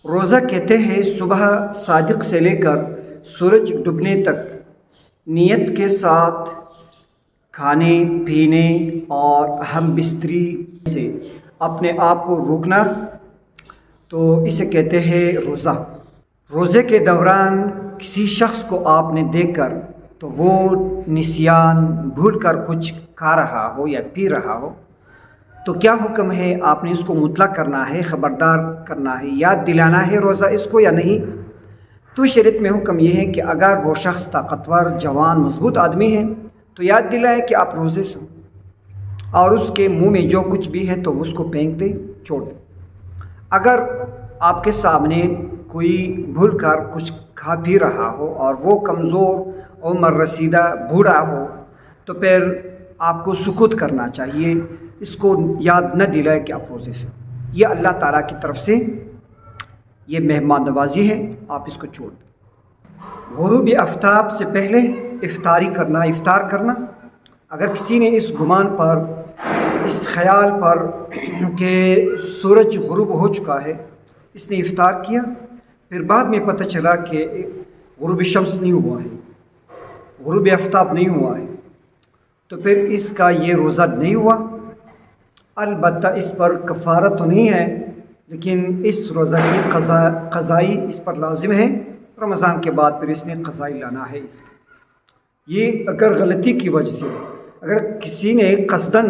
روزہ کہتے ہیں صبح صادق سے لے کر سورج ڈوبنے تک نیت کے ساتھ کھانے پینے اور ہم بستری سے اپنے آپ کو روکنا، تو اسے کہتے ہیں روزہ۔ روزے کے دوران کسی شخص کو آپ نے دیکھ کر تو وہ نسیان بھول کر کچھ کھا رہا ہو یا پی رہا ہو، تو کیا حکم ہے؟ آپ نے اس کو مطلق کرنا ہے، خبردار کرنا ہے، یاد دلانا ہے روزہ اس کو یا نہیں؟ تو شریعت میں حکم یہ ہے کہ اگر وہ شخص طاقتور، جوان، مضبوط آدمی ہے تو یاد دلائے کہ آپ روزے سے، اور اس کے منہ میں جو کچھ بھی ہے تو اس کو پھینک دے، چھوڑ دے۔ اگر آپ کے سامنے کوئی بھول کر کچھ کھا پی رہا ہو اور وہ کمزور عمر رسیدہ بوڑھا ہو، تو پھر آپ کو سکوت کرنا چاہیے، اس کو یاد نہ دلائے کہ آپ روزے سے۔ یہ اللہ تعالیٰ کی طرف سے یہ مہمان نوازی ہے، آپ اس کو چھوڑ دیں۔ غروب آفتاب سے پہلے افطار کرنا۔ اگر کسی نے اس گمان پر، اس خیال پر کہ سورج غروب ہو چکا ہے، اس نے افطار کیا، پھر بعد میں پتہ چلا کہ غروب شمس نہیں ہوا ہے، غروب آفتاب نہیں ہوا ہے، تو پھر اس کا یہ روزہ نہیں ہوا۔ البتہ اس پر کفارہ تو نہیں ہے، لیکن اس روزہ کی قضائی اس پر لازم ہے۔ رمضان کے بعد پھر اس نے قضائی لانا ہے اس کی۔ یہ اگر غلطی کی وجہ سے، اگر کسی نے قصداً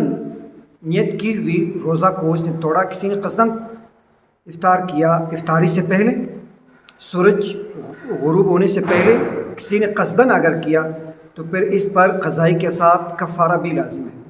نیت کی ہوئی روزہ کو اس نے توڑا، کسی نے قصداً افطار کیا، افطاری سے پہلے، سورج غروب ہونے سے پہلے کسی نے قصداً اگر کیا، تو پھر اس پر قضائی کے ساتھ کفارہ بھی لازم ہے۔